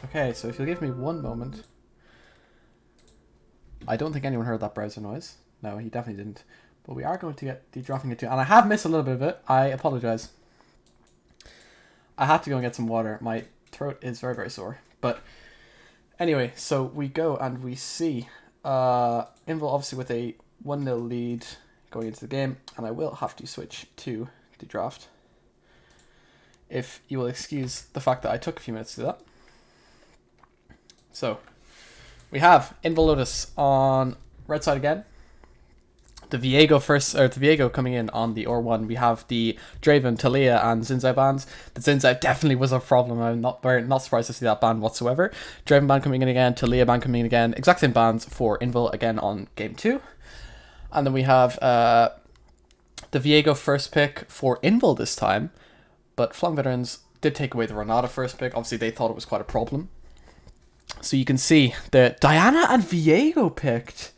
Okay, so if you'll give me one moment. I don't think anyone heard that browser noise. No, he definitely didn't. But we are going to get the dropping it too. And I have missed a little bit of it. I apologize. I had to go and get some water. My throat is very, very sore. But anyway, so we go and we see Invul obviously with a 1-0 lead going into the game. And I will have to switch to the draft. If you will excuse the fact that I took a few minutes to do that. So, we have Invul Lotus on red side again. The Viego coming in on the R1. We have the Draven, Talia, and Zinzao bans. The Zinzao definitely was a problem. I'm not surprised to see that ban whatsoever. Draven ban coming in again, Talia ban coming in again. Exact same bans for Invul again on game 2. And then we have the Viego first pick for Invul this time. But Fløng veterans did take away the Renata first pick. Obviously, they thought it was quite a problem. So you can see that Diana and Viego picked.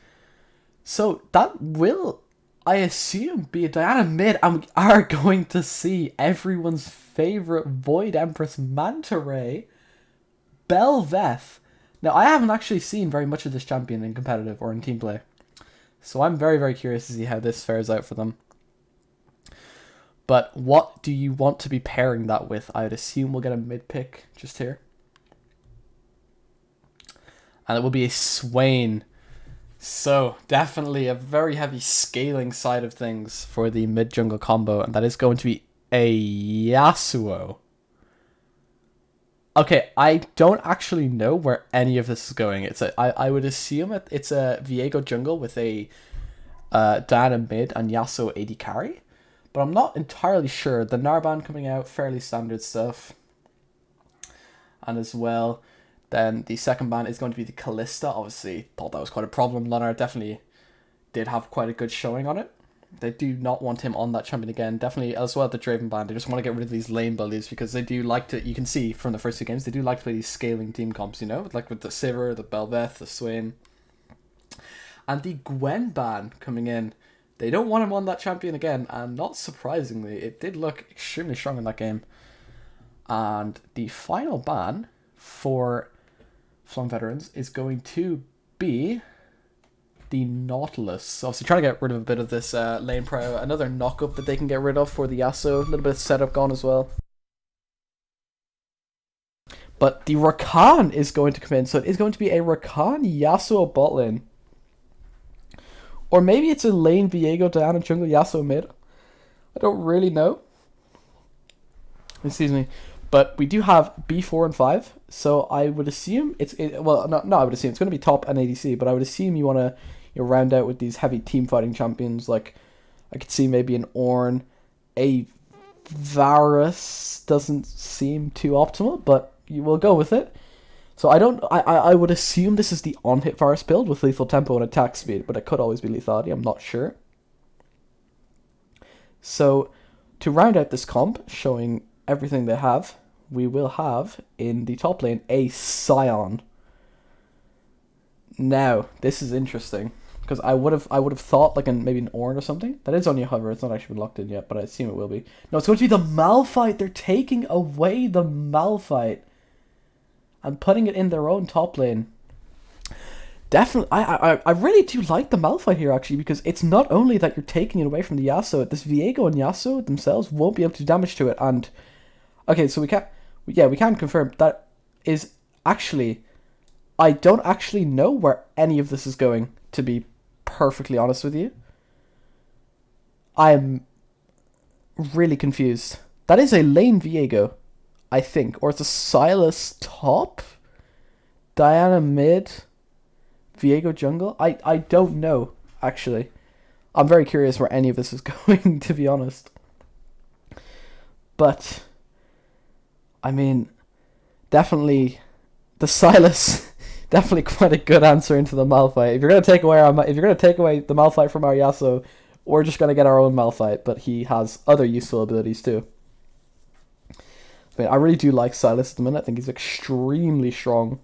So that will, I assume, be a Diana mid. And we are going to see everyone's favorite Void Empress Manta Ray, Belveth. Now, I haven't actually seen very much of this champion in competitive or in team play. So I'm very, very curious to see how this fares out for them. But what do you want to be pairing that with? I would assume we'll get a mid pick just here. And it will be a Swain. So, definitely a very heavy scaling side of things for the mid-jungle combo. And that is going to be a Yasuo. Okay, I don't actually know where any of this is going. I would assume it's a Viego jungle with a Diana mid and Yasuo AD carry. But I'm not entirely sure. The Narban coming out, fairly standard stuff. And as well, then the second ban is going to be the Callista. Obviously, thought that was quite a problem. Leonard definitely did have quite a good showing on it. They do not want him on that champion again. Definitely, as well, the Draven ban. They just want to get rid of these lane bullies because they do like to, you can see from the first 2 games, they do like to play these scaling team comps, you know? Like with the Sivir, the Belveth, the Swain. And the Gwen ban coming in. They don't want him on that champion again, and not surprisingly, it did look extremely strong in that game. And the final ban for Fløng veterans is going to be the Nautilus. So obviously trying to get rid of a bit of this lane pro. Another knock-up that they can get rid of for the Yasuo. A little bit of setup gone as well. But the Rakan is going to come in. So it is going to be a Rakan Yasuo bot lane. Or maybe it's a lane Viego, Diana, jungle, Yasuo mid. I don't really know. Excuse me. But we do have B4 and 5. So I would assume I would assume it's going to be top and ADC. But I would assume you want to round out with these heavy team fighting champions. Like, I could see maybe an Ornn. A Varus doesn't seem too optimal, but you will go with it. So I would assume this is the on-hit Varus build with lethal tempo and attack speed, but it could always be lethality, I'm not sure. So, to round out this comp, showing everything they have, we will have, in the top lane, a Sion. Now, this is interesting, because I would have thought like maybe an Ornn or something. That is only a hover, it's not actually been locked in yet, but I assume it will be. No, it's going to be the Malphite, they're taking away the Malphite and putting it in their own top lane. Definitely, I really do like the Malphite here, actually, because it's not only that you're taking it away from the Yasuo, this Viego and Yasuo themselves won't be able to do damage to it, and... Okay, so we can confirm that is actually... I don't actually know where any of this is going, to be perfectly honest with you. I'm really confused. That is a lane Viego, I think. Or it's a Silas top? Diana mid? Viego jungle? I don't know, actually. I'm very curious where any of this is going, to be honest. But, I mean, definitely the Silas, definitely quite a good answer into the Malphite. If you're gonna take away the Malphite from our Yasuo, we're just gonna get our own Malphite, but he has other useful abilities too. I mean, I really do like Silas at the minute. I think he's extremely strong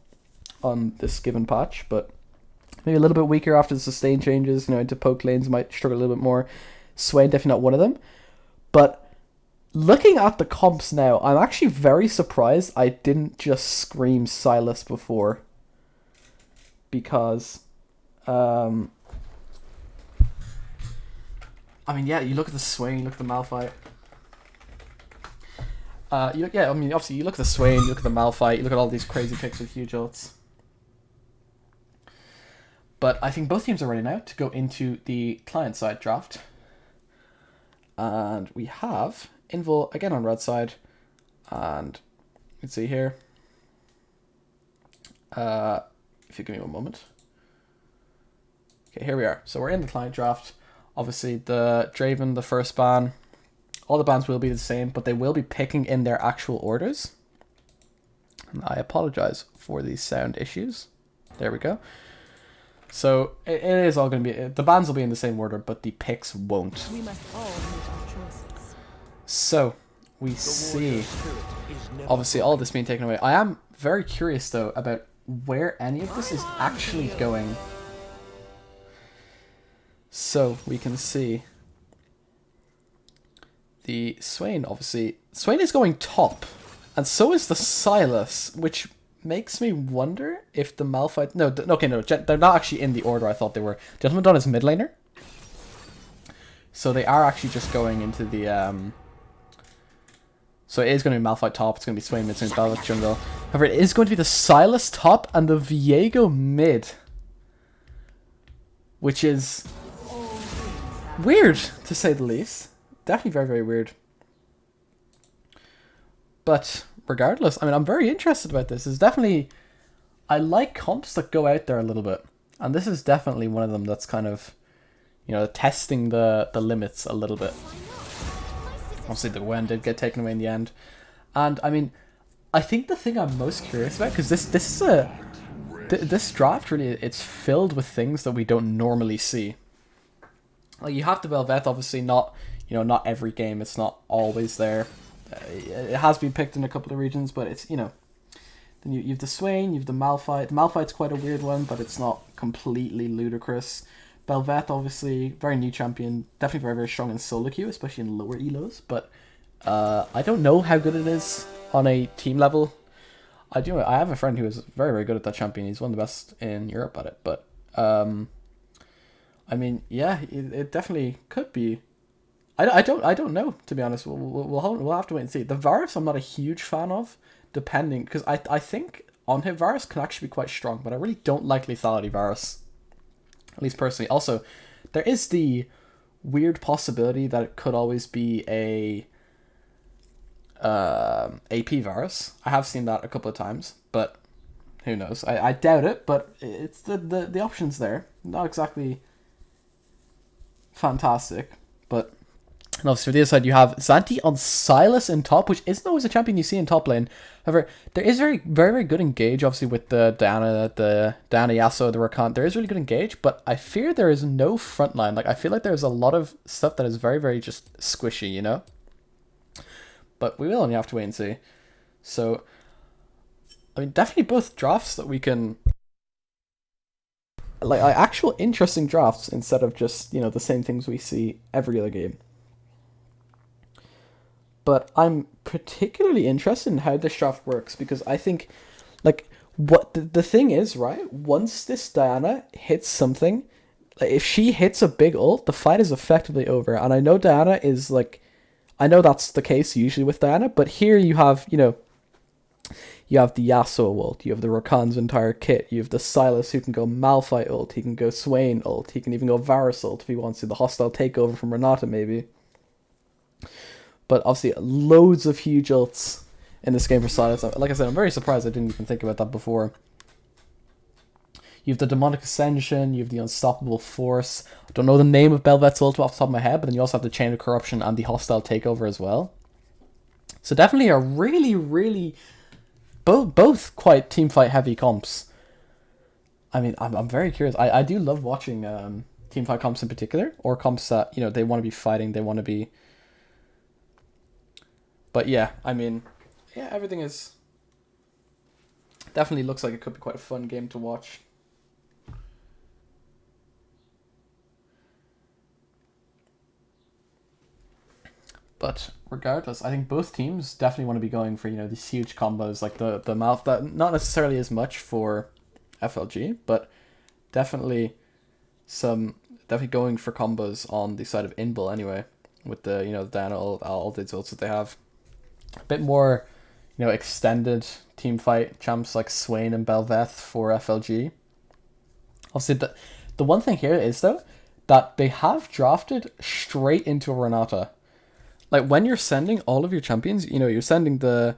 on this given patch, but maybe a little bit weaker after the sustain changes. Into poke lanes might struggle a little bit more. Swain definitely not one of them, but looking at the comps now, I'm actually very surprised I didn't just scream Silas before. Because, I mean, yeah, you look at the swing, you look at the Malphite. Yeah, I mean, obviously, you look at the Swain, you look at the Malphite, you look at all these crazy picks with huge ults. But I think both teams are ready now to go into the client-side draft. And we have Invul again on red side. And you can see here. If you give me one moment. Okay, here we are. So we're in the client draft. Obviously, the Draven, the first ban, all the bans will be the same, but they will be picking in their actual orders. And I apologize for these sound issues. There we go. So it is all going to be, the bans will be in the same order, but the picks won't. We must all make our choices. So we see, obviously, all this being taken away. I am very curious, though, about where any of this is actually going. So we can see the Swain, obviously. Swain is going top, and so is the Silas, which makes me wonder if the Malphite... No, they're not actually in the order I thought they were. Gentleman Dawn is mid laner. So they are actually just going into the... So it is going to be Malphite top, it's going to be Swain mid, it's going to be Belvet jungle. However, it is going to be the Silas top and the Viego mid. Which is weird, to say the least. Definitely very, very weird. But regardless, I mean, I'm very interested about this. It's definitely... I like comps that go out there a little bit. And this is definitely one of them that's kind of, you know, testing the limits a little bit. Obviously, the Gwen did get taken away in the end. And, I mean, I think the thing I'm most curious about, because this draft really, it's filled with things that we don't normally see. Like, you have the Belveth, obviously, not every game, it's not always there. It has been picked in a couple of regions, but it's, you know. Then you have the Swain, you have the Malphite. The Malphite's quite a weird one, but it's not completely ludicrous. Belveth, obviously, very new champion. Definitely very, very strong in solo queue, especially in lower elos. But I don't know how good it is on a team level. I have a friend who is very, very good at that champion. He's one of the best in Europe at it. But, I mean, yeah, it definitely could be. I don't know, to be honest. We'll have to wait and see. The Varus I'm not a huge fan of, depending, because I think on-hit Varus can actually be quite strong, but I really don't like lethality Varus. At least personally. Also, there is the weird possibility that it could always be a AP Varus. I have seen that a couple of times, but who knows? I doubt it, but it's the option's there. Not exactly fantastic, but... And obviously, for the other side, you have Xanti on Silas in top, which isn't always a champion you see in top lane. However, there is very, very, very good engage, obviously, with the Diana Yasuo, the Rakan. There is really good engage, but I fear there is no frontline. Like, I feel like there's a lot of stuff that is very, very just squishy, you know? But we will only have to wait and see. So, I mean, definitely both drafts that we can... Like, actual interesting drafts instead of just, you know, the same things we see every other game. But I'm particularly interested in how this draft works, because I think, like, what the thing is, right? Once this Diana hits something, like, if she hits a big ult, the fight is effectively over. And I know Diana is, like, I know that's the case usually with Diana, but here you have, you know, you have the Yasuo ult, you have the Rakan's entire kit, you have the Silas who can go Malphite ult, he can go Swain ult, he can even go Varus ult if he wants to, the hostile takeover from Renata maybe. But obviously, loads of huge ults in this game for Silas. Like I said, I'm very surprised I didn't even think about that before. You have the Demonic Ascension, you have the Unstoppable Force. I don't know the name of Belvet's ult off the top of my head, but then you also have the Chain of Corruption and the Hostile Takeover as well. So definitely a really, really... Both quite teamfight heavy comps. I mean, I'm very curious. I do love watching teamfight comps in particular, or comps that, you know, they want to be fighting, they want to be... But yeah, I mean, yeah, everything is... Definitely looks like it could be quite a fun game to watch. But regardless, I think both teams definitely want to be going for, you know, these huge combos, like the mouth, that not necessarily as much for FLG, but definitely definitely going for combos on the side of Invul anyway, with the, you know, the Diana all the ults that they have. A bit more, you know, extended team fight champs like Swain and Belveth for FLG. Obviously, the one thing here is, though, that they have drafted straight into Renata. Like, when you're sending all of your champions, you know, you're sending the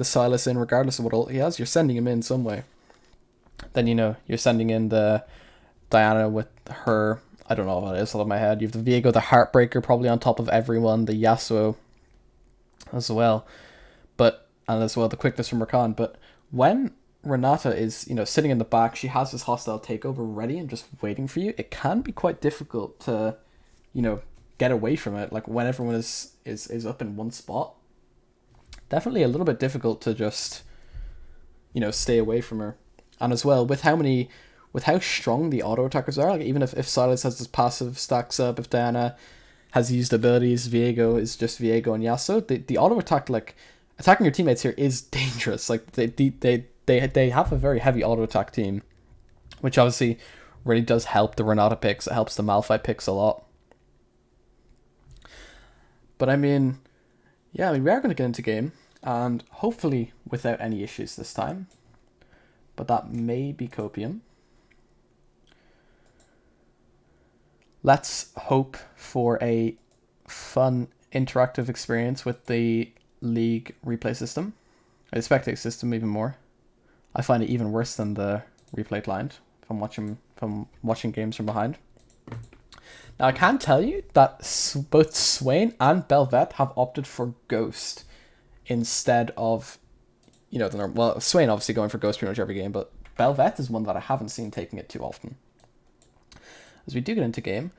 Silas in regardless of what ult he has, you're sending him in some way. Then, you know, you're sending in the Diana with her, I don't know what it is, out of my head. You have the Viego, the Heartbreaker, probably on top of everyone, the Yasuo as well. And as well, the quickness from Rakan. But when Renata is, you know, sitting in the back, she has this hostile takeover ready and just waiting for you, it can be quite difficult to, you know, get away from it. Like, when everyone is up in one spot, definitely a little bit difficult to just, you know, stay away from her. And as well, with how strong the auto attackers are, like, even if Silas has his passive stacks up, if Diana has used abilities, Viego is just Viego and Yasuo, the auto attack, like, attacking your teammates here is dangerous. Like, they have a very heavy auto attack team, which obviously really does help the Renata picks. It helps the Malphite picks a lot. But I mean, yeah, I mean, we are going to get into game, and hopefully without any issues this time. But that may be copium. Let's hope for a fun, interactive experience with the League replay system. The spectator system even more. I find it even worse than the replay client from watching games from behind. Now, I can tell you that both Swain and Belveth have opted for Ghost instead of, you know, well, Swain obviously going for Ghost pretty much every game, but Belveth is one that I haven't seen taking it too often. As we do get into game,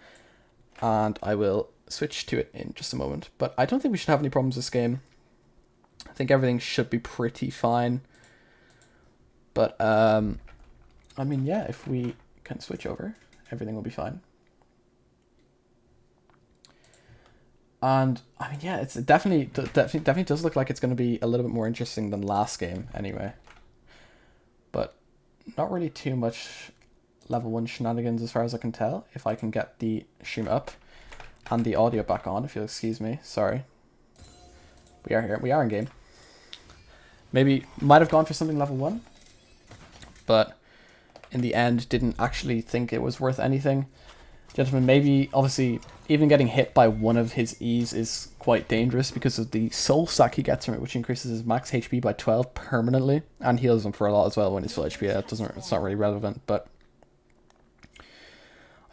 and I will switch to it in just a moment, but I don't think we should have any problems this game. I think everything should be pretty fine. But, I mean, yeah, if we can switch over, everything will be fine. And I mean, yeah, it definitely does look like it's going to be a little bit more interesting than last game, anyway. But not really too much level 1 shenanigans as far as I can tell. If I can get the stream up and the audio back on, if you'll excuse me, sorry. We are here. We are in game. Maybe might have gone for something level 1, but in the end didn't actually think it was worth anything. Gentlemen, maybe, obviously, even getting hit by one of his E's is quite dangerous because of the soul stack he gets from it, which increases his max HP by 12 permanently, and heals him for a lot as well when he's full HP. It's not really relevant, but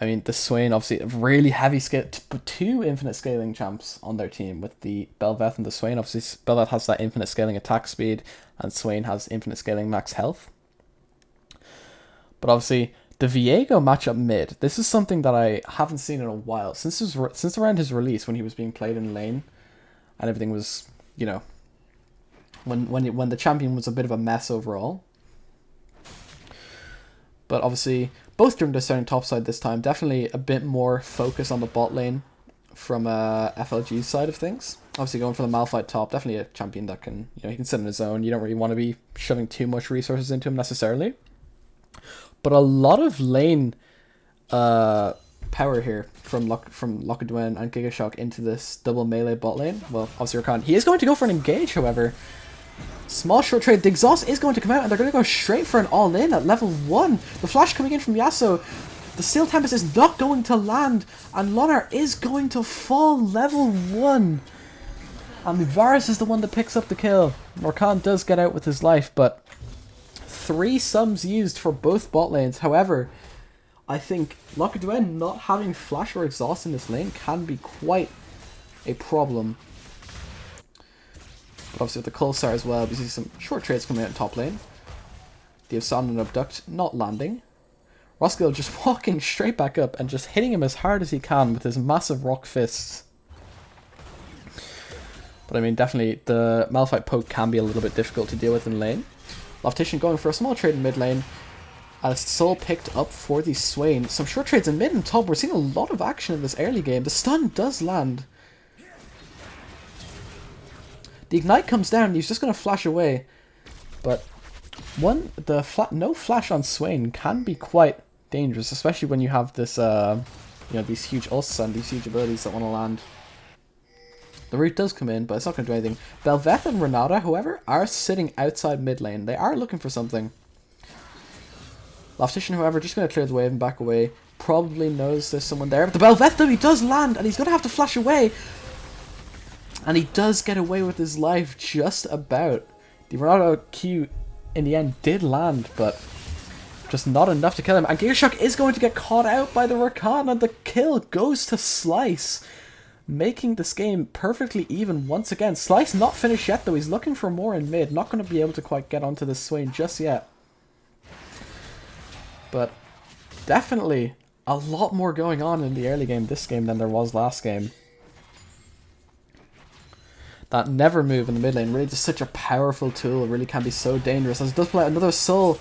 I mean, the Swain, obviously, really heavy scale, two infinite scaling champs on their team with the Belveth and the Swain. Obviously, Belveth has that infinite scaling attack speed, and Swain has infinite scaling max health. But obviously, the Viego matchup mid, this is something that I haven't seen in a while. Since around his release, when he was being played in lane, and everything was, you know, when the champion was a bit of a mess overall. But obviously, both during the starting top side this time, definitely a bit more focus on the bot lane from FLG's side of things. Obviously going for the Malphite top, definitely a champion that can, you know, he can sit in his zone. You don't really want to be shoving too much resources into him necessarily. But a lot of lane power here from Lockadwen and Gigashock into this double melee bot lane. Well, obviously Rakan, he is going to go for an engage, however. Small short trade. The exhaust is going to come out, and they're going to go straight for an all-in at level 1. The flash coming in from Yasuo. The Steel Tempest is not going to land, and Lonar is going to fall level 1. And the Varus is the one that picks up the kill. Rakan does get out with his life, but 3 sums used for both bot lanes. However, I think Lockadwen not having flash or exhaust in this lane can be quite a problem. But obviously with the Coalstar as well, we see some short trades coming out in top lane. The Ascend and Abduct not landing. Roskill just walking straight back up and just hitting him as hard as he can with his massive rock fists. But I mean, definitely the Malphite poke can be a little bit difficult to deal with in lane. Loftition going for a small trade in mid lane. As Soul picked up for the Swain. Some short trades in mid and top. We're seeing a lot of action in this early game. The stun does land. The ignite comes down, he's just going to flash away. But no flash on Swain can be quite dangerous, especially when you have this, these huge ults and these huge abilities that want to land. The root does come in, but it's not going to do anything. Bel'Veth and Renata, however, are sitting outside mid lane. They are looking for something. Loftician, however, just going to clear the wave and back away. Probably knows there's someone there. But the Bel'Veth, though, he does land, and he's going to have to flash away. And he does get away with his life just about. The Renata Q, in the end, did land, but just not enough to kill him. And Gearshock is going to get caught out by the Rakan, and the kill goes to Slice, making this game perfectly even once again. Slice not finished yet, though. He's looking for more in mid. Not going to be able to quite get onto this Swain just yet. But definitely a lot more going on in the early game this game than there was last game. That never move in the mid lane, really just such a powerful tool. It really can be so dangerous. As it does play another soul,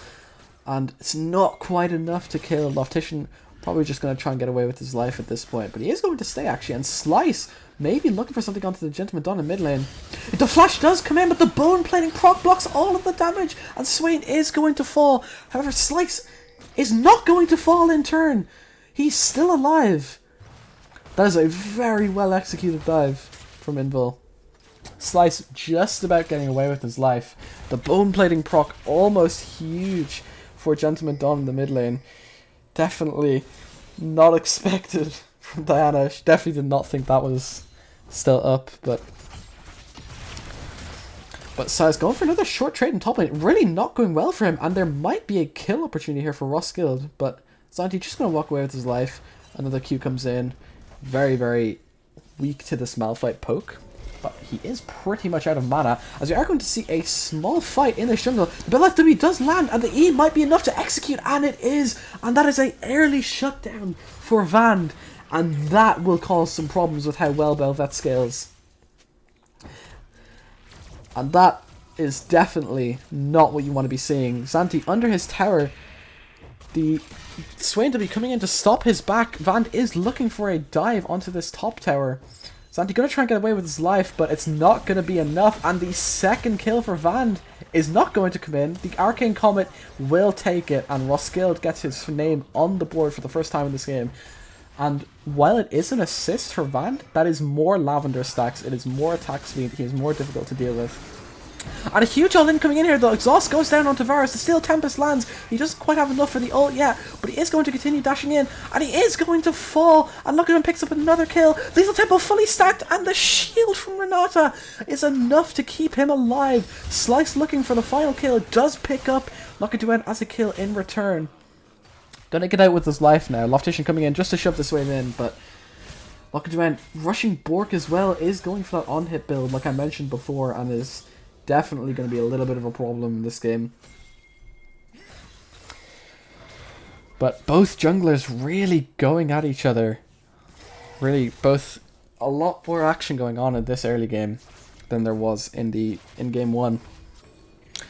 and it's not quite enough to kill. Loftician probably just going to try and get away with his life at this point. But he is going to stay, actually. And Slice maybe looking for something onto the Gentleman Dawn in mid lane. The flash does come in, but the bone plating proc blocks all of the damage. And Swain is going to fall. However, Slice is not going to fall in turn. He's still alive. That is a very well executed dive from Invul. Slice just about getting away with his life. The bone plating proc almost huge for Gentleman Dawn in the mid lane. Definitely not expected from Diana. She definitely did not think that was still up, but Slice going for another short trade in top lane. Really not going well for him, and there might be a kill opportunity here for Roskilde, but Zanti just going to walk away with his life. Another Q comes in. Very, very weak to this Malphite poke. But he is pretty much out of mana, as we are going to see a small fight in the jungle. The left W does land, and the E might be enough to execute, and it is. And that is a early shutdown for Vand, and that will cause some problems with how well Bel'Veth scales. And that is definitely not what you want to be seeing. Zanti under his tower. The Swain to be coming in to stop his back. Vand is looking for a dive onto this top tower. Zanti going to try and get away with his life, but it's not going to be enough. And the second kill for Vand is not going to come in. The Arcane Comet will take it, and Roskilde gets his name on the board for the first time in this game. And while it is an assist for Vand, that is more Lavender stacks. It is more attack speed. He is more difficult to deal with. And a huge all-in coming in here. The exhaust goes down onto Varus. The Steel Tempest lands. He doesn't quite have enough for the ult yet, but he is going to continue dashing in, and he is going to fall. And look at him, picks up another kill. Lethal Tempo fully stacked, and the shield from Renata is enough to keep him alive. Slice looking for the final kill. Does pick up Lockaduen as a kill in return. Gonna get out with his life now. Loftician coming in just to shove this wave in, but Lockaduen rushing Bork as well is going for that on-hit build like I mentioned before, and is definitely going to be a little bit of a problem in this game. But both junglers really going at each other. Really, both a lot more action going on in this early game than there was in game one.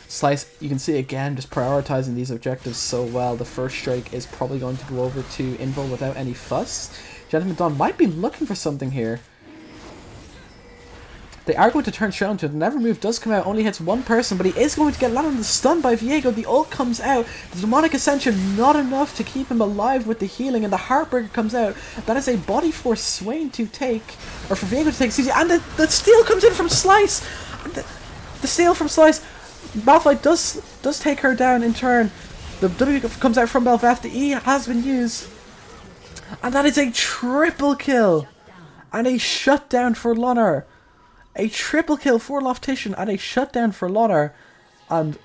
Slice, you can see again, just prioritizing these objectives so well. The first strike is probably going to go over to Invul without any fuss. Gentleman Dawn might be looking for something here. They are going to turn straight onto it. The Never Move does come out, only hits one person, but he is going to get landed on the stun by Viego. The ult comes out. The Demonic Ascension not enough to keep him alive with the healing, and the Heartbreaker comes out. That is a body for Swain to take, or for Viego to take, excuse me, and the steal comes in from Slice. And the steal from Slice. Malphite does take her down in turn. The W comes out from Bel'Veth. The E has been used. And that is a triple kill. And a shutdown for Lonar. A triple kill for Loftician and a shutdown for Lonar. And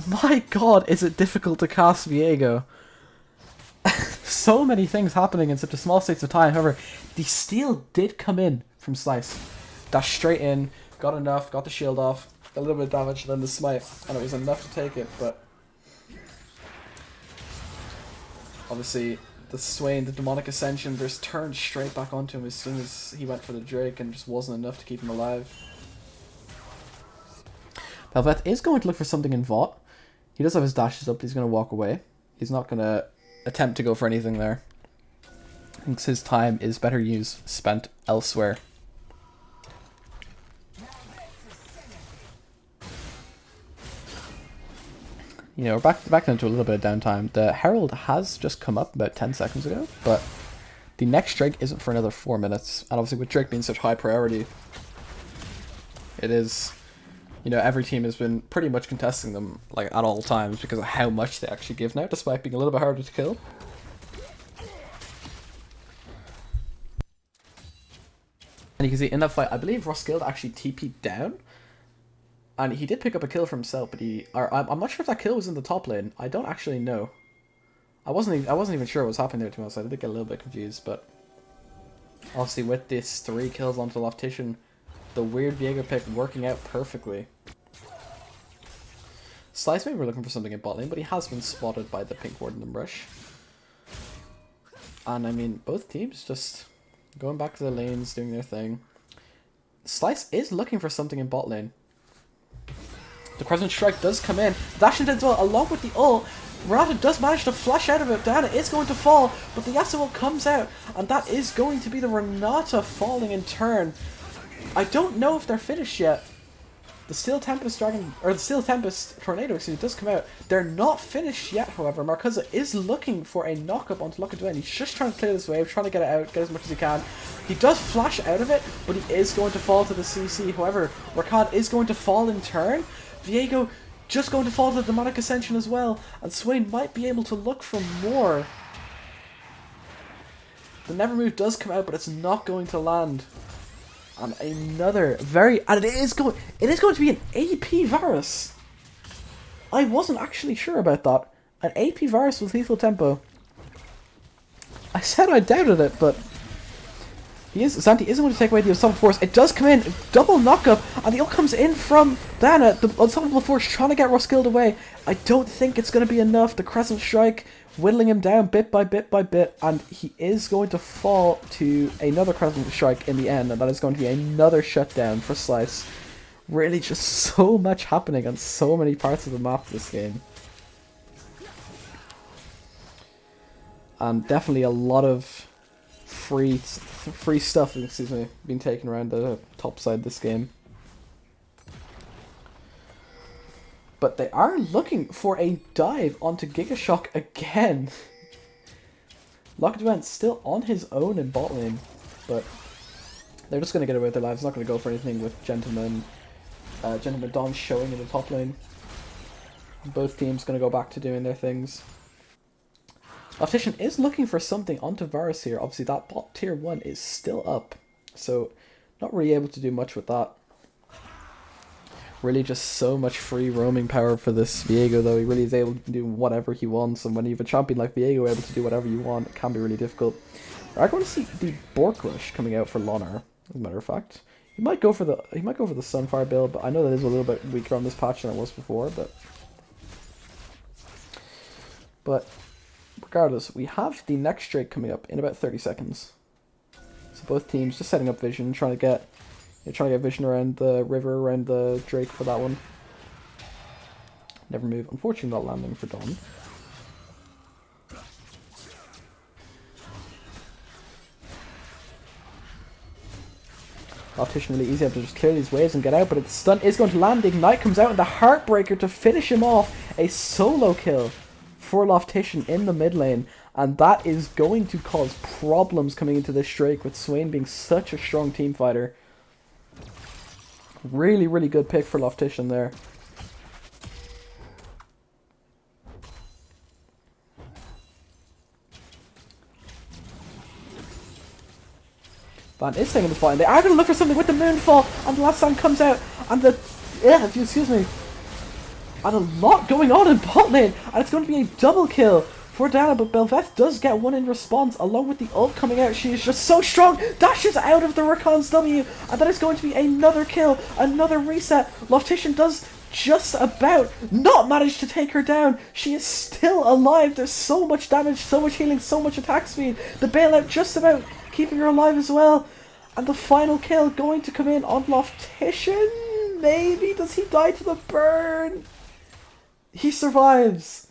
my god, is it difficult to cast Viego. So many things happening in such a small space of time. However, the steal did come in from Slice. Dashed straight in, got enough, got the shield off, a little bit of damage, then the smite, and it was enough to take it, but obviously the Swain, the Demonic Ascension, just turned straight back onto him as soon as he went for the Drake, and just wasn't enough to keep him alive. Bel'Veth is going to look for something in Vought. He does have his dashes up, he's going to walk away. He's not going to attempt to go for anything there. Thinks his time is better used, spent elsewhere. You know, we're back into a little bit of downtime. The Herald has just come up about 10 seconds ago, but the next Drake isn't for another 4 minutes. And obviously with Drake being such high priority, it is, you know, every team has been pretty much contesting them like at all times because of how much they actually give now, despite being a little bit harder to kill. And you can see in that fight, I believe Roskilde actually TP'd down. And he did pick up a kill for himself, but I'm not sure if that kill was in the top lane. I don't actually know. I wasn't even sure what was happening there, to be honest. I did get a little bit confused, but obviously with this 3 kills onto Loftician, the weird Viego pick working out perfectly. Slice maybe we're looking for something in bot lane, but he has been spotted by the pink ward in the brush. And I mean, both teams just going back to the lanes, doing their thing. Slice is looking for something in bot lane. The Crescent Strike does come in. Dash into as well, along with the ult. Renata does manage to flash out of it. Diana is going to fall, but the Yasuo comes out, and that is going to be the Renata falling in turn. I don't know if they're finished yet. The Steel Tempest Dragon, or the Steel Tempest Tornado, excuse me, does come out. They're not finished yet, however. Marcusa is looking for a knock-up onto Locket Dwayne. He's just trying to clear this wave, trying to get it out, get as much as he can. He does flash out of it, but he is going to fall to the CC. However, Rakan is going to fall in turn. Viego just going to fall to the Demonic Ascension as well, and Swain might be able to look for more. The Never Move does come out, but it's not going to land. And another and it is going to be an AP Varus. I wasn't actually sure about that. An AP Varus with lethal tempo. I said I doubted it, but Zanti isn't going to take away the Unstoppable Force. It does come in, double knockup, and the ult comes in from Diana. The Unstoppable Force trying to get Roskilde away. I don't think it's going to be enough. The Crescent Strike whittling him down bit by bit by bit, and he is going to fall to another Crescent Strike in the end, and that is going to be another shutdown for Slice. Really just so much happening on so many parts of the map this game. And definitely a lot of free stuff, excuse me, being taken around the top side this game. But they are looking for a dive onto Gigashock again. Locked still on his own in bot lane, but they're just going to get away with their lives. Not going to go for anything with Gentleman Don showing in the top lane. Both teams going to go back to doing their things. Optician is looking for something onto Varus here. Obviously that bot tier 1 is still up, so not really able to do much with that. Really just so much free roaming power for this Viego, though. He really is able to do whatever he wants, and when you have a champion like Viego able to do whatever you want, it can be really difficult. I'm going to see the Bork Rush coming out for Lonar, as a matter of fact. He might go for the Sunfire build, but I know that is a little bit weaker on this patch than it was before, but regardless, we have the next Drake coming up in about 30 seconds. So both teams just setting up vision, trying to get vision around the river, around the Drake for that one. Never Move, unfortunately not landing for Dawn. Optician really easy able to just clear these waves and get out, but its stun is going to land. The Ignite comes out and the Heartbreaker to finish him off. A solo kill for Loftician in the mid lane, and that is going to cause problems coming into this Drake with Swain being such a strong team fighter. Really, really good pick for Loftician there. Van is taking the spot, and they are going to look for something with the Moonfall, and the last song comes out, and excuse me, and a lot going on in bot lane, and it's going to be a double kill for Diana, but Belveth does get one in response, along with the ult coming out. She is just so strong, dashes out of the Rakan's W, and that is going to be another kill, another reset. Loftician does just about not manage to take her down. She is still alive. There's so much damage, so much healing, so much attack speed. The bailout just about keeping her alive as well. And the final kill going to come in on Loftician. Maybe? Does he die to the burn? He survives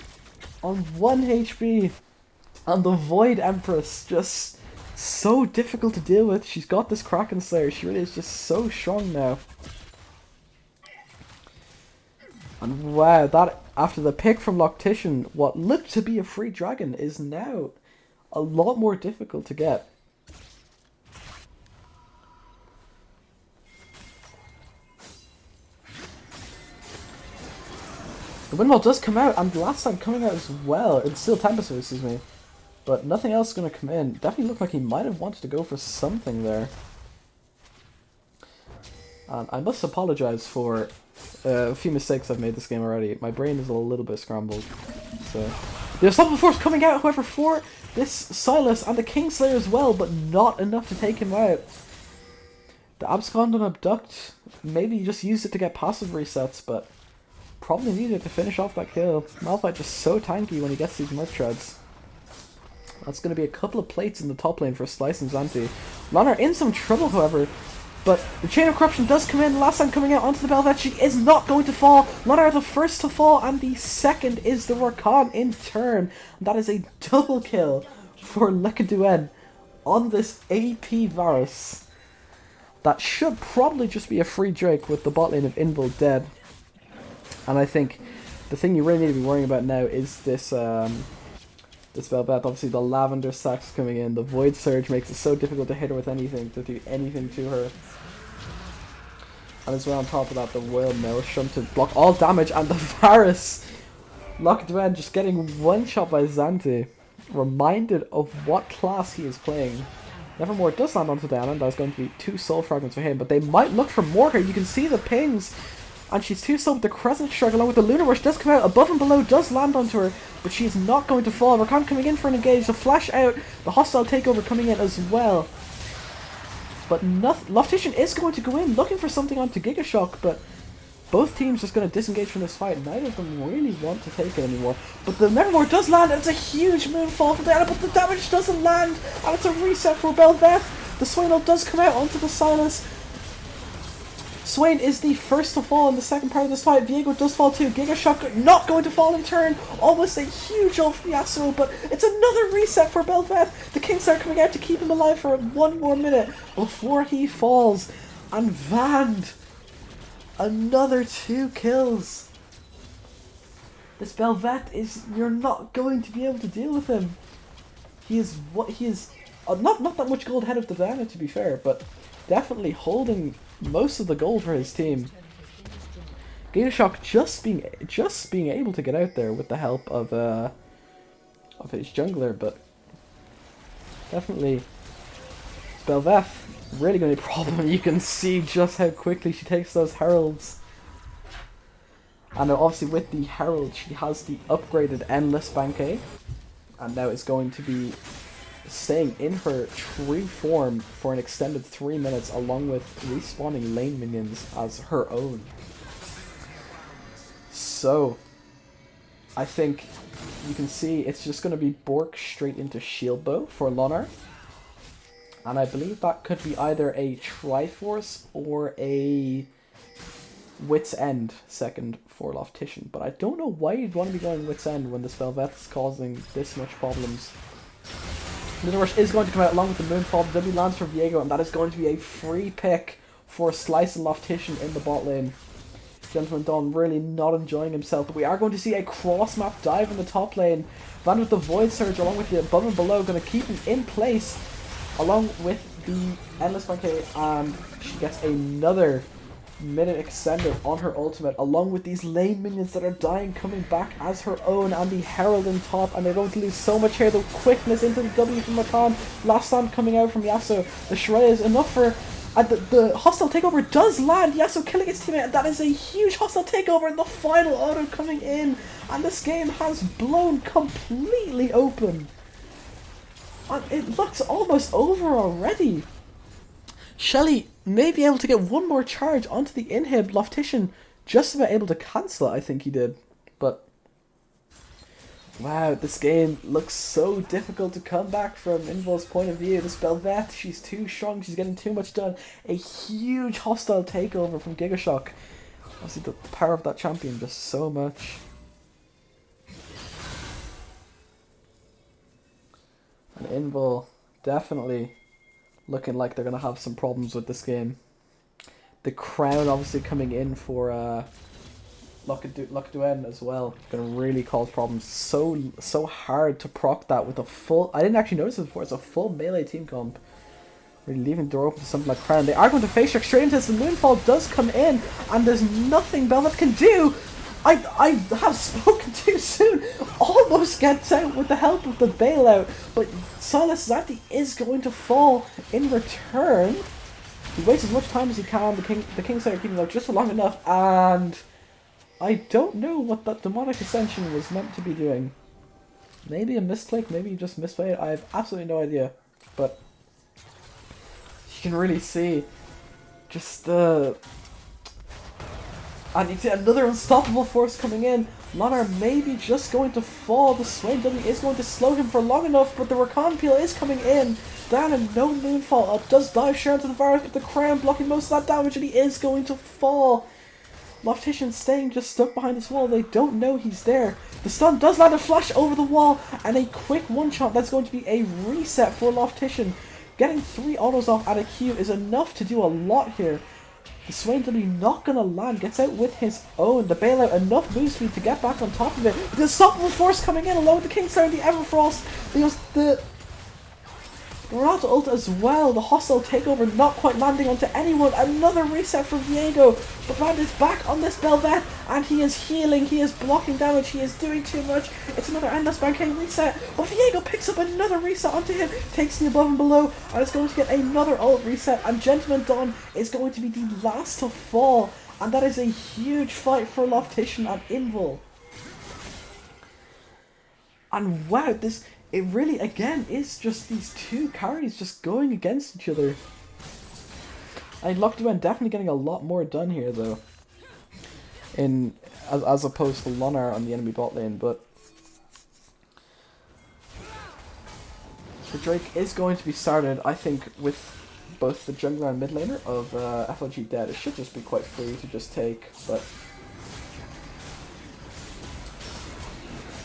on 1 HP. And the Void Empress, just so difficult to deal with. She's got this Kraken Slayer. She really is just so strong now. And wow, that after the pick from Loctician, what looked to be a free dragon is now a lot more difficult to get. The windmill does come out, and the last time coming out as well. It's still Tempest, excuse me. But nothing else is going to come in. Definitely looked like he might have wanted to go for something there. And I must apologize for a few mistakes I've made this game already. My brain is a little bit scrambled. So the Unstoppable Force coming out, however, for this Silas and the Kingslayer as well, but not enough to take him out. The Abscond and Abduct, maybe you just used it to get passive resets, but probably needed to finish off that kill. Malphite just so tanky when he gets these Merc Treads. That's going to be a couple of plates in the top lane for Slice and Xanthi. Lonar in some trouble, however, but the Chain of Corruption does come in. Last time coming out onto the Bel'Veth, she is not going to fall. Lonar the first to fall, and the second is the Rakan in turn. And that is a double kill for Lekaduen on this AP Varus. That should probably just be a free Drake with the bot lane of Invul dead. And I think the thing you really need to be worrying about now is this this Bel'Veth. Obviously the Lavender Sacs coming in. The Void Surge makes it so difficult to hit her with anything, to do anything to her. And as well on top of that, the Royal Maelstrom to block all damage, and the Varus Lekaduen just getting one shot by Xanthi. Reminded of what class he is playing. Nevermore does land onto Diana, and that's going to be 2 soul fragments for him, but they might look for more here. You can see the pings. And she's 2 soul with the Crescent Strike along with the Lunar Rush does come out. Above and below does land onto her, but she's not going to fall. Rakan coming in for an engage. The flash out. The hostile takeover coming in as well. But Loftician is going to go in looking for something onto Gigashock, but both teams just going to disengage from this fight. Neither of them really want to take it anymore. But the Nevermore does land, and it's a huge moonfall for Diana, but the damage doesn't land, and it's a reset for Bel'Veth. The Swain ult does come out onto the Silas. Swain is the first to fall in the second part of this fight. Viego does fall too. Gigashock not going to fall in turn. Almost a huge ult for Yasuo, but it's another reset for Bel'Veth. The Kingslayer coming out to keep him alive for 1 more minute before he falls. And Vand, another 2 kills. This Bel'Veth is, you're not going to be able to deal with him. He is not that much gold ahead of the Diana, to be fair, but definitely holding most of the gold for his team. Gigashock just being able to get out there with the help of his jungler, but definitely Bel'Veth really going to be a problem. You can see just how quickly she takes those heralds. And now obviously with the herald she has the upgraded Endless Banquet, and now it's going to be staying in her true form for an extended 3 minutes, along with respawning lane minions as her own. So I think you can see it's just going to be Bork straight into Shield Bow for Lonar. And I believe that could be either a Triforce or a Wit's End second for Loftician. But I don't know why you'd want to be going Wit's End when the Spellveth is causing this much problems. Lunar Rush is going to come out along with the Moonfall. The W lands for Viego, and that is going to be a free pick for Slice and Loftician in the bot lane. Gentleman Dawn really not enjoying himself, but we are going to see a cross-map dive in the top lane. Van with the Void Surge along with the above and below, going to keep him in place along with the Endless Banquet, and she gets another minute extender on her ultimate, along with these lane minions that are dying coming back as her own, and the Herald in top, and they're going to lose so much here. The quickness into the W from Rakan, last stand coming out from Yasuo, the Shreya is enough for, and the hostile takeover does land, Yasuo killing his teammate, and that is a huge hostile takeover, and the final auto coming in, and this game has blown completely open. And it looks almost over already. Shelly may be able to get one more charge onto the inhib. Loftician just about able to cancel it, I think he did. But wow, this game looks so difficult to come back from Invul's point of view. This Bel'Veth, she's too strong, she's getting too much done. A huge hostile takeover from Gigashock. Obviously the power of that champion, just so much. And Invul definitely looking like they're going to have some problems with this game. The Crown obviously coming in for Luckaduen as well. Gonna really cause problems. So hard to proc that with a full... I didn't actually notice it before. It's a full melee team comp. Really leaving the door open to something like Crown. They are going to face check straight into this. The Moonfall does come in, and there's nothing Belmont can do. I have spoken too soon. Almost gets out with the help of the bailout, but Silas Zanti is going to fall in return. He wastes as much time as he can. The Kingslayer keeping out just for long enough, and I don't know what that demonic ascension was meant to be doing. Maybe a misclick, maybe you just misplayed it. I have absolutely no idea, but you can really see just the... And you see another unstoppable force coming in. Lonar maybe just going to fall. The Swain W is going to slow him for long enough, but the Rakan Peel is coming in. Down and no Moonfall. Up does dive Sharon to the virus, but the Crown blocking most of that damage, and he is going to fall. Loftician staying just stuck behind this wall. They don't know he's there. The stun does land a flash over the wall, and a quick one-shot. That's going to be a reset for Loftician. Getting 3 autos off at a Q is enough to do a lot here. The Swain W not gonna land, gets out with his own. The bailout, enough move speed to get back on top of it. The unstoppable force coming in along with the Kingslayer and the Everfrost. The Rata ult as well. The hostile takeover not quite landing onto anyone. Another reset for Viego. But Rand is back on this Belvet, and he is healing. He is blocking damage. He is doing too much. It's another endless banking reset. But Viego picks up another reset onto him. Takes the above and below, and is going to get another ult reset. And Gentleman Dawn is going to be the last to fall. And that is a huge fight for Loftician and Invul. And wow, it really, again, is just these two carries just going against each other. I Luckaduen definitely getting a lot more done here, though. As opposed to Lonar on the enemy bot lane, but... The Drake is going to be started, I think, with both the jungler and mid laner of FLG dead. It should just be quite free to just take, but...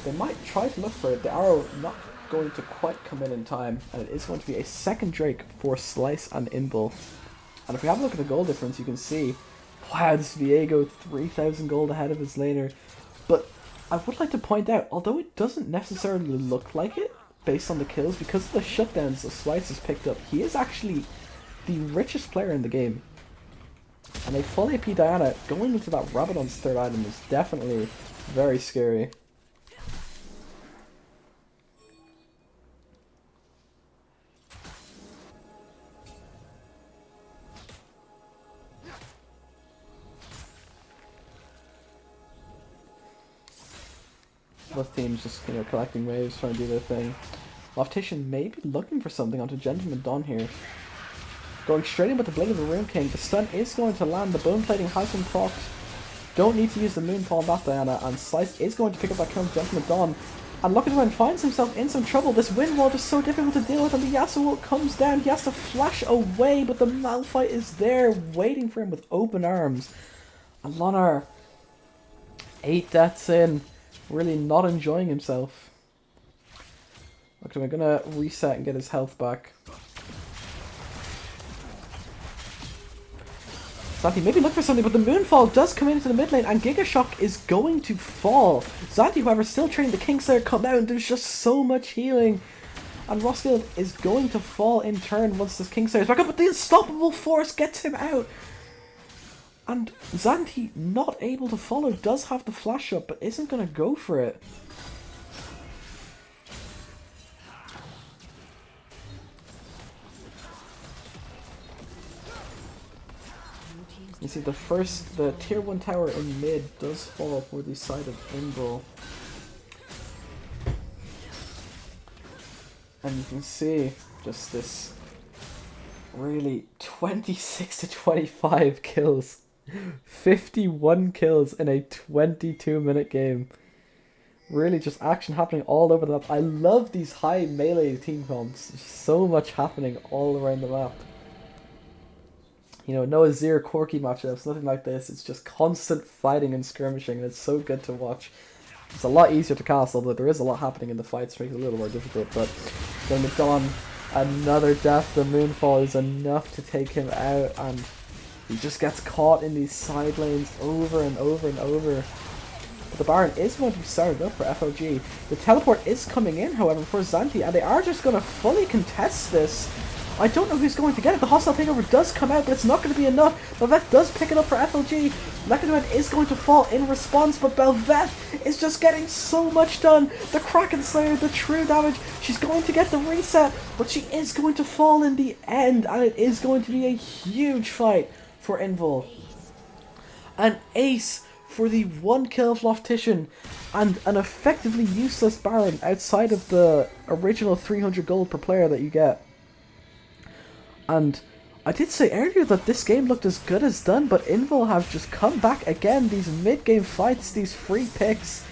They might try to look for it. The arrow not going to quite come in time, and it is going to be a second Drake for Slice and Invul. And if we have a look at the gold difference, you can see, wow, this Viego 3,000 gold ahead of his laner. But I would like to point out, although it doesn't necessarily look like it, based on the kills, because of the shutdowns that Slice has picked up, he is actually the richest player in the game. And a full AP Diana going into that Rabadon's third item is definitely very scary. Both teams just, collecting waves, trying to do their thing. Loftician may be looking for something onto Gentleman Dawn here. Going straight in with the Blade of the Rune King. The stun is going to land. The bone plating has been procced. Don't need to use the Moonfall on that Diana. And Slice is going to pick up that kill on Gentleman Dawn. And Luckaduen finds himself in some trouble. This wind wall is so difficult to deal with. And the Yasuo ult comes down. He has to flash away. But the Malphite is there waiting for him with open arms. And Lonar, 8 deaths in. Really not enjoying himself. Okay, we're gonna reset and get his health back. Zanti maybe look for something, but the Moonfall does come into the mid lane, and Giga Shock is going to fall. Zanti, however, still training the Kingslayer come out, and there's just so much healing. And Roskilde is going to fall in turn once this Kingslayer is back up, but the unstoppable force gets him out. And Zanti, not able to follow, does have the flash up, but isn't going to go for it. You see, the tier 1 tower in mid does fall for the side of Invul. And you can see just this really 26 to 25 kills. 51 kills in a 22-minute game. Really just action happening all over the map. I love these high melee team comps. There's so much happening all around the map. No Azir Corki matchups, nothing like this. It's just constant fighting and skirmishing, and it's so good to watch. It's a lot easier to cast, although there is a lot happening in the fights, making it a little more difficult. But then with Dawn, another death. The Moonfall is enough to take him out, and he just gets caught in these side lanes over and over and over. But the Baron is going to be started up for FOG. The teleport is coming in, however, for Zanti, and they are just going to fully contest this. I don't know who's going to get it. The hostile takeover does come out, but it's not going to be enough. Belveth does pick it up for FLG. Lekaduen is going to fall in response, but Belveth is just getting so much done. The Kraken Slayer, the true damage. She's going to get the reset, but she is going to fall in the end, and it is going to be a huge fight for Invul. An ace for the 1 kill of Loftician, and an effectively useless Baron outside of the original 300 gold per player that you get. And I did say earlier that this game looked as good as done, but Invul have just come back again. These mid-game fights, these free picks,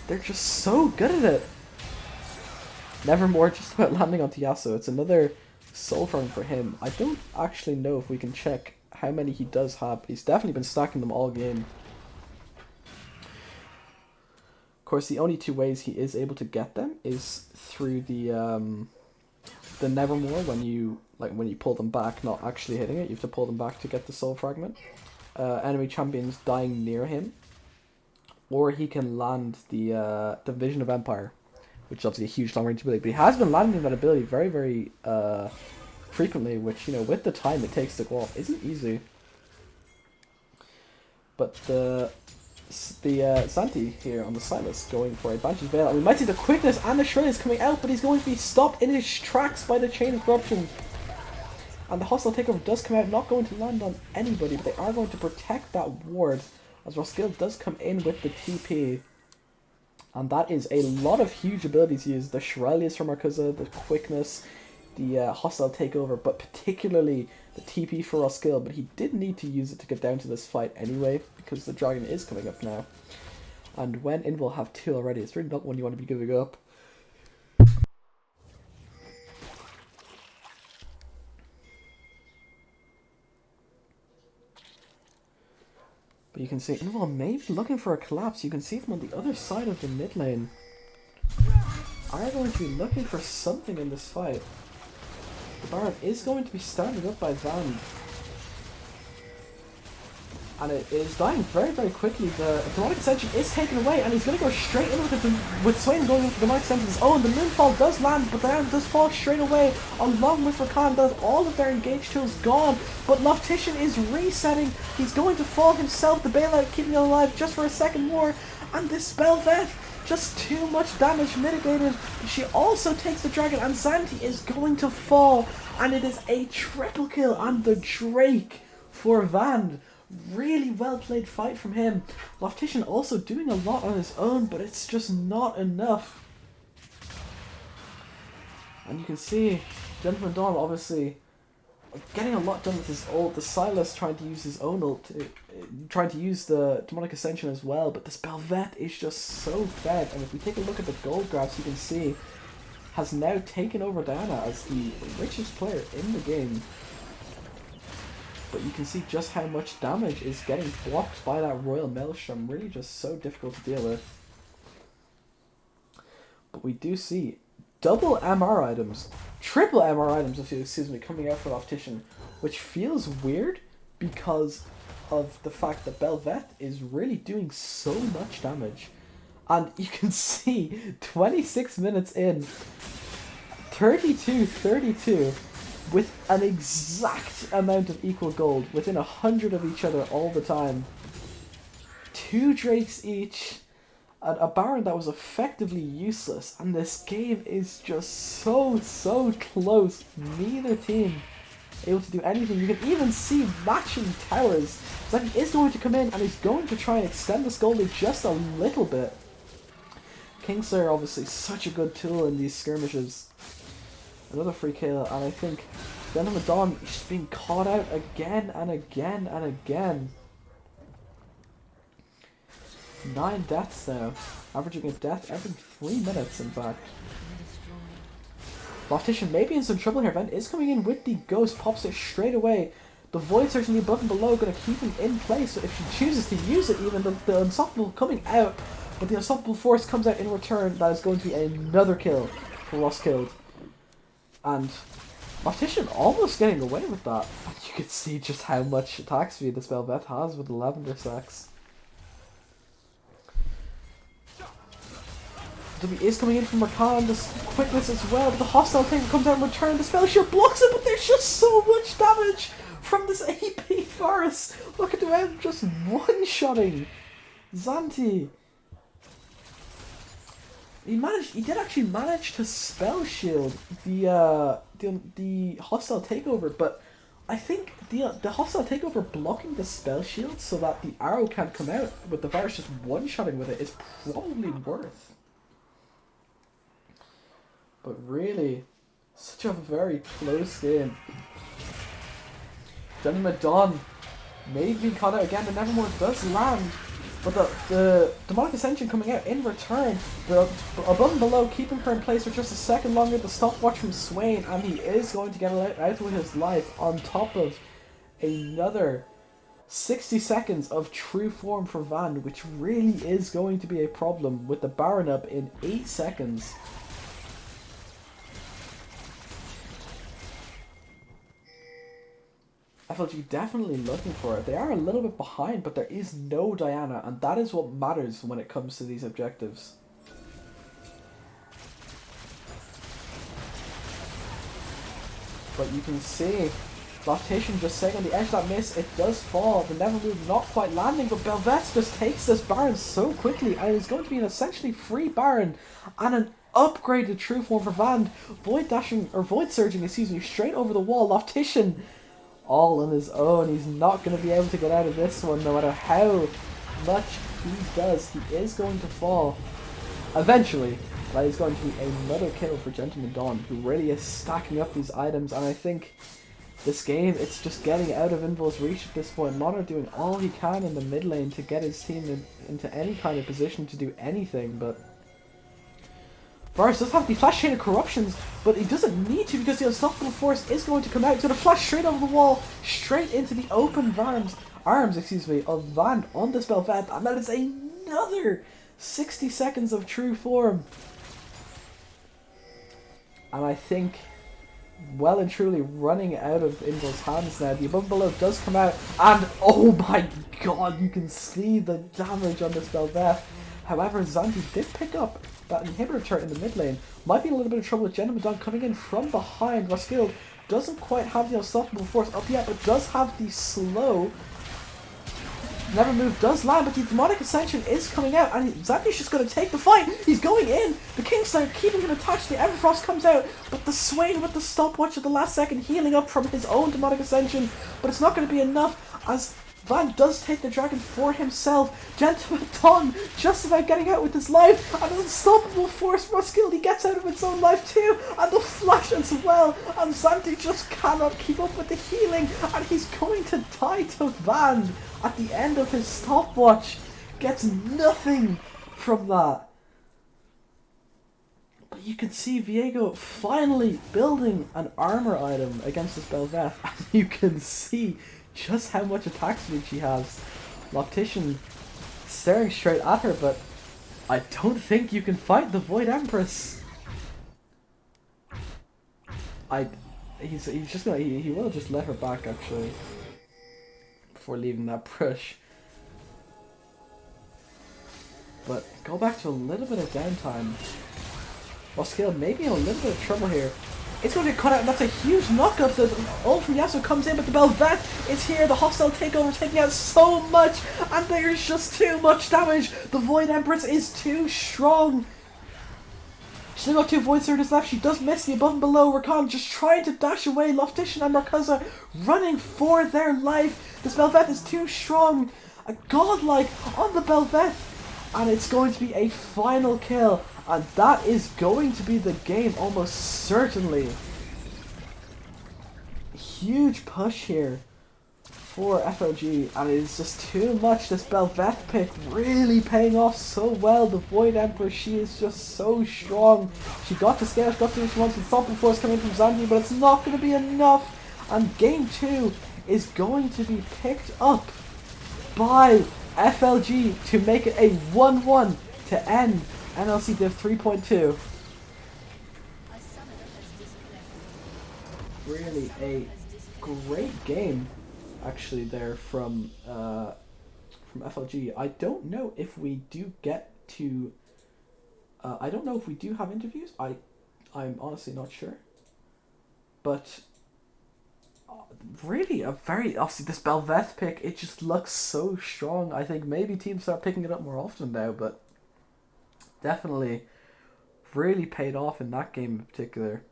they're just so good at it. Nevermore just about landing onto Yasuo. It's another soul front for him. I don't actually know if we can check how many he does have. He's definitely been stacking them all game. Of course, the only two ways he is able to get them is through the Nevermore when you pull them back, not actually hitting it. You have to pull them back to get the soul fragment. Enemy champions dying near him, or he can land the Vision of Empire, which is obviously a huge long range ability. But he has been landing that ability very, very frequently, which, you know, with the time it takes to go off, isn't easy. But the Santi here on the Silas going for a Banshee's Veil, and we might see the quickness and the Shrillians coming out, but he's going to be stopped in his tracks by the Chain of Corruption. And the hostile takeover does come out, not going to land on anybody, but they are going to protect that ward as Roskilde does come in with the TP. And that is a lot of huge abilities used. The Shrillians from Markuza, the quickness, the hostile takeover, but particularly the TP for Roskilde. But he did need to use it to get down to this fight anyway, because the dragon is coming up now. And when Invul have 2 already, it's really not one you want to be giving up. But you can see Invul may be looking for a collapse. You can see from on the other side of the mid lane. Are going to be looking for something in this fight. The Baron is going to be started up by Van. And it is dying very, very quickly. The Demonic Ascension is taken away, and he's going to go straight in with Swain going into the Demonic Ascension of his own. The Moonfall does land, but the Baron does fall straight away, along with Rakan. Does all of their engaged tools gone, but Loftician is resetting. He's going to fall himself. The bailout keeping him alive just for a second more, and this Belveth, just too much damage mitigated. She also takes the dragon, and Zanti is going to fall, and it is a triple kill on the Drake for Van. Really well played fight from him. Loftician also doing a lot on his own, but it's just not enough. And you can see Gentleman Dawn obviously getting a lot done with his ult. The Silas trying to use his own ult, trying to use the Demonic Ascension as well, but this Belveth is just so fed. And if we take a look at the gold graphs, you can see has now taken over Diana as the richest player in the game. But you can see just how much damage is getting blocked by that Royal Maelstrom. Really just so difficult to deal with. But we do see double MR items, triple MR items, if you excuse me, coming out for Loftician, which feels weird because of the fact that Belveth is really doing so much damage. And you can see 26 minutes in, 32-32. With an exact amount of equal gold, within 100 of each other all the time. 2 Drakes each, and a Baron that was effectively useless, and this game is just so close. Neither team able to do anything. You can even see matching towers. So he is going to come in, and he's going to try and extend this gold lead just a little bit. Kingslayer obviously such a good tool in these skirmishes. Another free kill, and I think Gentleman Dawn is being caught out again and again and again. 9 deaths now, averaging a death every 3 minutes in fact. Loftician may be in some trouble here. Ven is coming in with the Ghost, pops it straight away. The Void Surge in the above and below going to keep him in place, so if she chooses to use it even, the Unstoppable coming out, but the Unstoppable Force comes out in return. That is going to be another kill for Roskilde. And Loftician almost getting away with that. And you can see just how much attack speed this Belveth has with the Lavender Sex. W is coming in from Rakan, the quickness as well, but the hostile tank comes out in return, the spell shield blocks it, but there's just so much damage from this AP Varus. Look at the end, just one-shotting Zanti. He did actually manage to spell shield the hostile takeover, but I think the hostile takeover blocking the spell shield so that the arrow can't come out with the Varus just one-shotting with it is probably worth. But really, such a very close game. Gentleman Dawn may be caught out again, but Nevermore does land. But the Demonic Ascension coming out in return, the above and below keeping her in place for just a second longer, the stopwatch from Swain, and he is going to get out with his life on top of another 60 seconds of true form for Van, which really is going to be a problem with the Baron up in 8 seconds. FLG definitely looking for it. They are a little bit behind, but there is no Diana, and that is what matters when it comes to these objectives. But you can see Loctation just saying on the edge of that miss, it does fall. The Never Move not quite landing, but Belveth just takes this Baron so quickly, and it is going to be an essentially free Baron and an upgraded true form for Van. Void surging, straight over the wall. Loctation all on his own. He's not going to be able to get out of this one no matter how much he does. He is going to fall eventually. That is going to be another kill for Gentleman Dawn, who really is stacking up these items, and I think this game, it's just getting out of Invul's reach at this point. Mono doing all he can in the mid lane to get his team into any kind of position to do anything, but Varus does have the flash chain of corruptions, but he doesn't need to because the unstoppable force is going to come out. He's going to flash straight over the wall, straight into the open arms of Van on the spell Vent, and that is another 60 seconds of true form. And I think well and truly running out of Invul's hands now. The above and below does come out, and oh my god, you can see the damage on the spell Vent. However, Zanti did pick up that inhibitor turret in the mid lane. Might be in a little bit of trouble with Gentleman Dawn coming in from behind. Roskilde doesn't quite have the unstoppable force up yet, but does have the slow. Never Move does land, but the Demonic Ascension is coming out, and Zanti's just going to take the fight. He's going in. The Kingslayer keeping him attached. The Everfrost comes out, but the Swain with the stopwatch at the last second, healing up from his own Demonic Ascension, but it's not going to be enough as Van does take the dragon for himself. Gentleman Dawn just about getting out with his life, and an unstoppable force Roskilde, he gets out of its own life too, and the flash as well, and Zanti just cannot keep up with the healing, and he's going to die to Van at the end of his stopwatch. Gets nothing from that. But you can see Viego finally building an armor item against this Belveth, and you can see just how much attack speed she has. Loctician staring straight at her, but I don't think you can fight the Void Empress. He will just let her back actually before leaving that brush. But go back to a little bit of downtime. Roskilde maybe in a little bit of trouble here. It's going to get cut out, and that's a huge knockup. The ult from Yasuo comes in, but the Belveth is here. The hostile takeover taking out so much, and there's just too much damage. The Void Empress is too strong. She's still got 2 Void Surges left. She does miss the above and below. Rakan just trying to dash away. Loftition and Markaza running for their life. This Belveth is too strong. A godlike on the Belveth, and it's going to be a final kill. And that is going to be the game, almost certainly. Huge push here for FOG, and it is just too much. This Belveth pick really paying off so well. The Void Empress, she is just so strong. She got the scale, she got the response, and Stomping Force coming from Zanti, but it's not going to be enough. And game 2 is going to be picked up by FLG to make it a 1-1 to end NLC Div 3.2. Really a great game, actually, there from FLG. I don't know if we do get to I don't know if we do have interviews. I'm honestly not sure. But really, a very obviously this Belveth pick. It just looks so strong. I think maybe teams start picking it up more often now, but definitely really paid off in that game in particular.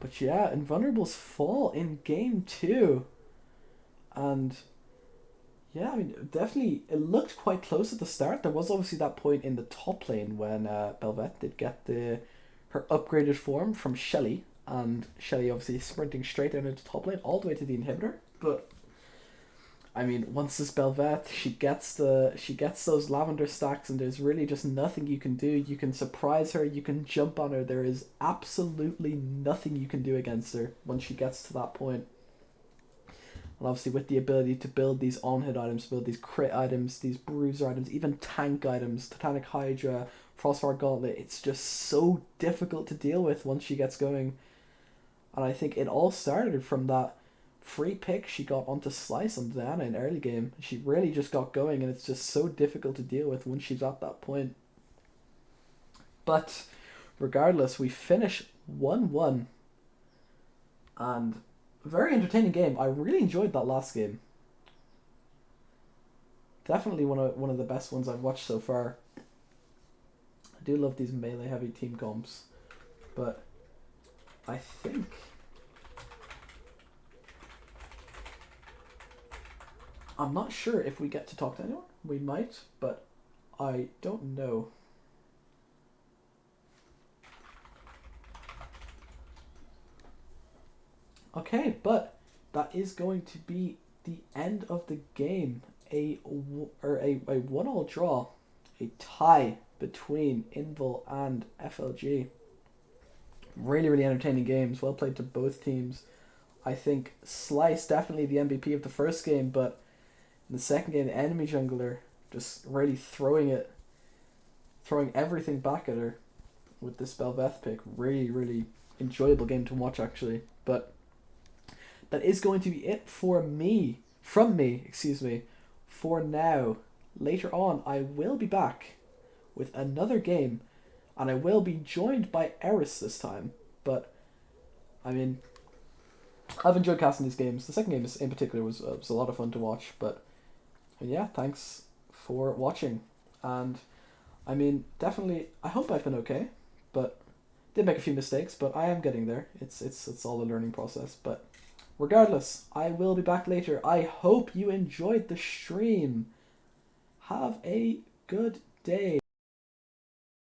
But yeah, Invulnerables fall in game 2. And yeah, I mean, definitely, it looked quite close at the start. There was obviously that point in the top lane when Belveth did get her upgraded form from Shelly, and Shelly obviously sprinting straight down into top lane, all the way to the inhibitor. But I mean, once this Belveth, she gets those lavender stacks, and there's really just nothing you can do. You can surprise her, you can jump on her. There is absolutely nothing you can do against her once she gets to that point. And obviously with the ability to build these on-hit items, build these crit items, these bruiser items, even tank items, Titanic Hydra, Frostfire Gauntlet, it's just so difficult to deal with once she gets going. And I think it all started from that free pick she got onto Slice on Diana in early game. She really just got going, and it's just so difficult to deal with once she's at that point. But regardless, we finish 1-1. And very entertaining game. I really enjoyed that last game. Definitely one of the best ones I've watched so far. I do love these melee heavy team comps, but I think I'm not sure if we get to talk to anyone. We might, but I don't know. Okay, but that is going to be the end of the game. A 1-all draw, a tie between Invul and FLG. Really, really entertaining games. Well played to both teams. I think Slice definitely the MVP of the first game, but in the second game, the enemy jungler just really throwing everything back at her with this Belveth pick. Really, really enjoyable game to watch actually. But that is going to be it from me, for now. Later on, I will be back with another game, and I will be joined by Eris this time. But, I mean, I've enjoyed casting these games. The second game in particular was a lot of fun to watch. But, yeah, thanks for watching. And, I mean, definitely, I hope I've been okay. But, did make a few mistakes, but I am getting there. It's all a learning process. But regardless, I will be back later. I hope you enjoyed the stream. Have a good day.